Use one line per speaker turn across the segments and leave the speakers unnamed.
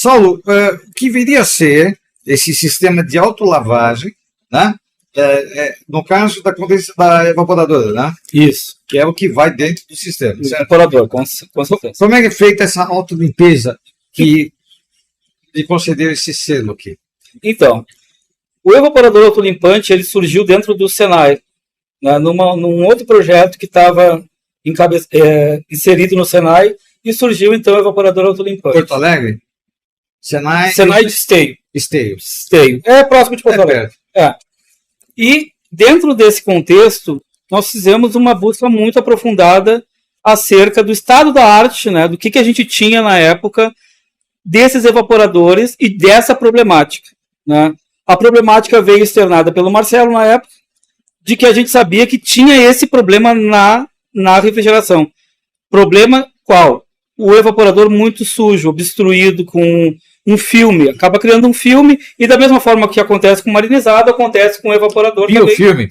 Saulo, o que viria a ser esse sistema de autolavagem, né? No caso da condensada da evaporadora, né?
Isso.
Que é o que vai dentro do sistema. Certo?
Evaporador, com certeza.
Como é que é feita essa autolimpeza que lhe concedeu esse selo aqui?
Então, o evaporador autolimpante ele surgiu dentro do Senai, né, num outro projeto que estava inserido no Senai, e surgiu então o evaporador autolimpante.
Porto Alegre? Senai
de Esteio.
Esteio.
É próximo de Porto Alegre. E dentro desse contexto, nós fizemos uma busca muito aprofundada acerca do estado da arte, né, do que a gente tinha na época desses evaporadores e dessa problemática. Né? A problemática veio externada pelo Marcelo na época, de que a gente sabia que tinha esse problema na refrigeração. Problema qual? O evaporador muito sujo, obstruído com um filme. Acaba criando um filme e da mesma forma que acontece com o marinizado, acontece com o evaporador
biofilme.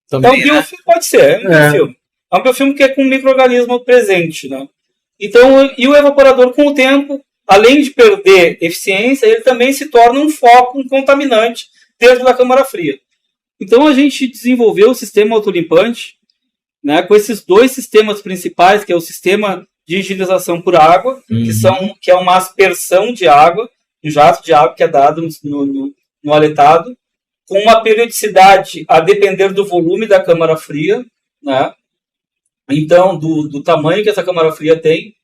Também. Então, biofilme pode ser. Biofilme. É um biofilme que é com um micro-organismo presente. Né? Então, e o evaporador, com o tempo, além de perder eficiência, ele também se torna um foco, um contaminante dentro da câmara fria. Então, a gente desenvolveu o sistema autolimpante, né, com esses dois sistemas principais, que é o sistema de higienização por água, que é uma aspersão de água, um jato de água que é dado no aletado, com uma periodicidade a depender do volume da câmara fria, né? Então, do tamanho que essa câmara fria tem,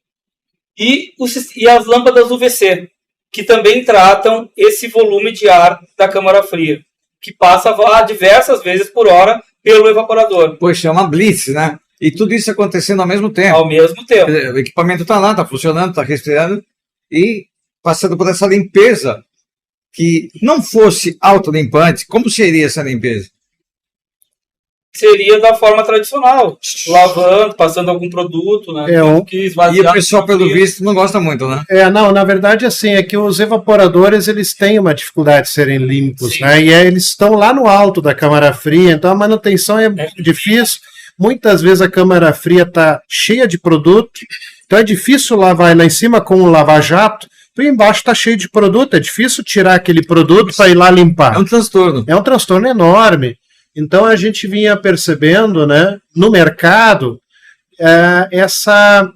e as lâmpadas UVC, que também tratam esse volume de ar da câmara fria, que passa diversas vezes por hora pelo evaporador.
Poxa, é uma blitz, né? E tudo isso acontecendo ao mesmo tempo.
Ao mesmo tempo.
O equipamento está lá, está funcionando, está respirando e passando por essa limpeza que não fosse autolimpante, como seria essa limpeza?
Seria da forma tradicional, lavando, passando algum produto, né?
E o pessoal, pelo visto, não gosta muito, né?
Na verdade, assim, é que os evaporadores, eles têm uma dificuldade de serem limpos, né? E eles estão lá no alto da câmara fria, então a manutenção é muito difícil. Muitas vezes a câmara fria está cheia de produto, então é difícil lavar lá em cima com um lava-jato, e embaixo está cheio de produto, é difícil tirar aquele produto para ir lá limpar.
É um transtorno.
É um transtorno enorme. Então a gente vinha percebendo, né, no mercado essa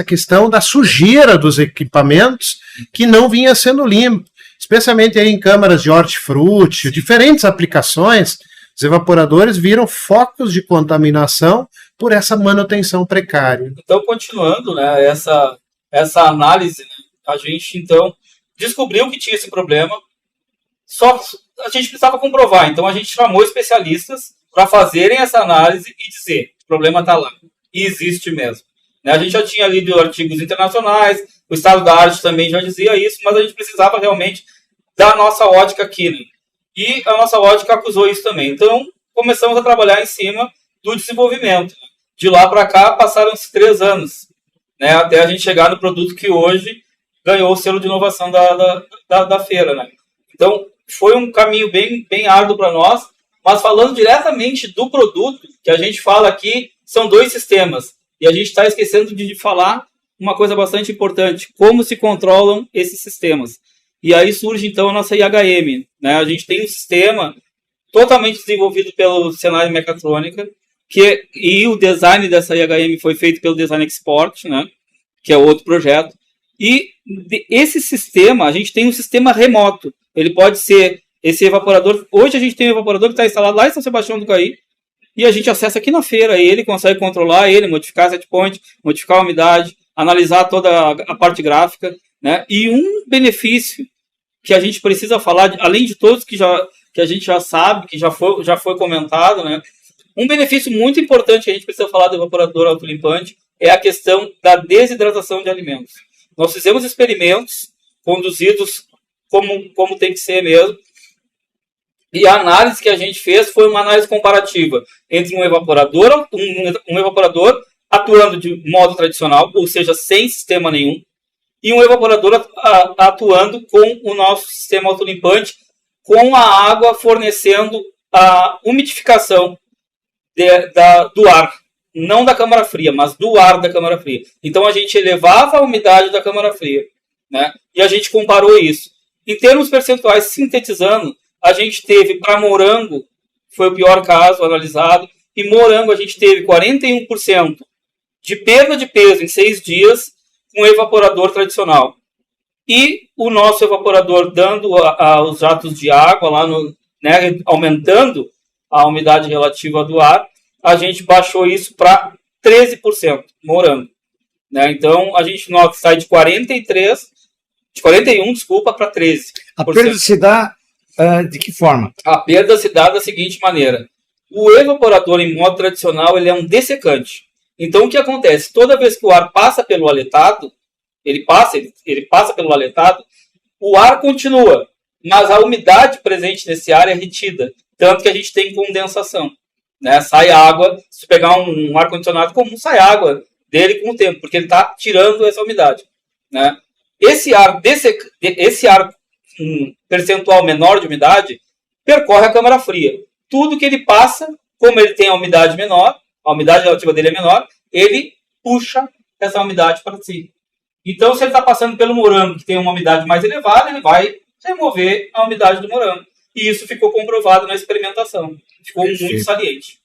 questão da sujeira dos equipamentos que não vinha sendo limpo, especialmente aí em câmaras de hortifruti, diferentes aplicações. Os evaporadores viram focos de contaminação por essa manutenção precária.
Então, continuando, né, essa análise, né, a gente então descobriu que tinha esse problema, só a gente precisava comprovar. Então, a gente chamou especialistas para fazerem essa análise e dizer: o problema está lá, e existe mesmo. Né, a gente já tinha lido artigos internacionais, o estado da arte também já dizia isso, mas a gente precisava realmente da nossa ótica aqui, né? E a nossa ótica acusou isso também. Então, começamos a trabalhar em cima do desenvolvimento. De lá para cá, passaram-se 3 anos, né, até a gente chegar no produto que hoje ganhou o selo de inovação da feira. Né? Então, foi um caminho bem árduo para nós, mas falando diretamente do produto, que a gente fala aqui, são 2 sistemas. E a gente está esquecendo de falar uma coisa bastante importante: como se controlam esses sistemas. E aí surge, então, a nossa IHM. Né? A gente tem um sistema totalmente desenvolvido pelo Senai Mecatrônica, e o design dessa IHM foi feito pelo Design Export, né? Que é outro projeto. E esse sistema, a gente tem um sistema remoto. Ele pode ser esse evaporador. Hoje a gente tem um evaporador que está instalado lá em São Sebastião do Caí, e a gente acessa aqui na feira. Ele consegue controlar ele, modificar a set point, modificar a umidade, analisar toda a parte gráfica. Né? E um benefício que a gente precisa falar, além de todos que a gente já sabe, que já foi comentado, né? Um benefício muito importante que a gente precisa falar do evaporador autolimpante é a questão da desidratação de alimentos. Nós fizemos experimentos conduzidos como tem que ser mesmo, e a análise que a gente fez foi uma análise comparativa entre um evaporador atuando de modo tradicional, ou seja, sem sistema nenhum, e um evaporador atuando com o nosso sistema autolimpante, com a água fornecendo a umidificação do ar, não da câmara fria, mas do ar da câmara fria. Então a gente elevava a umidade da câmara fria né? E a gente comparou isso. Em termos percentuais, sintetizando, a gente teve para morango, foi o pior caso analisado, e morango a gente teve 41% de perda de peso em 6 dias com o evaporador tradicional. E o nosso evaporador dando os jatos de água, lá no, né, aumentando a umidade relativa do ar, a gente baixou isso para 13%, morango. Né? Então, a gente nota que sai de 41, desculpa, para 13%.
A perda se dá de que forma?
A perda se dá da seguinte maneira. O evaporador, em modo tradicional, ele é um dessecante. Então, o que acontece? Toda vez que o ar passa pelo aletado, ele passa pelo aletado, o ar continua, mas a umidade presente nesse ar é retida, tanto que a gente tem condensação. Né? Sai água, se pegar um ar-condicionado comum, sai água dele com o tempo, porque ele está tirando essa umidade. Né? Esse ar percentual menor de umidade percorre a câmara fria. Tudo que ele passa, como ele tem a umidade menor, a umidade relativa dele é menor, ele puxa essa umidade para si. Então, se ele está passando pelo morango, que tem uma umidade mais elevada, ele vai remover a umidade do morango. E isso ficou comprovado na experimentação. Ficou muito saliente.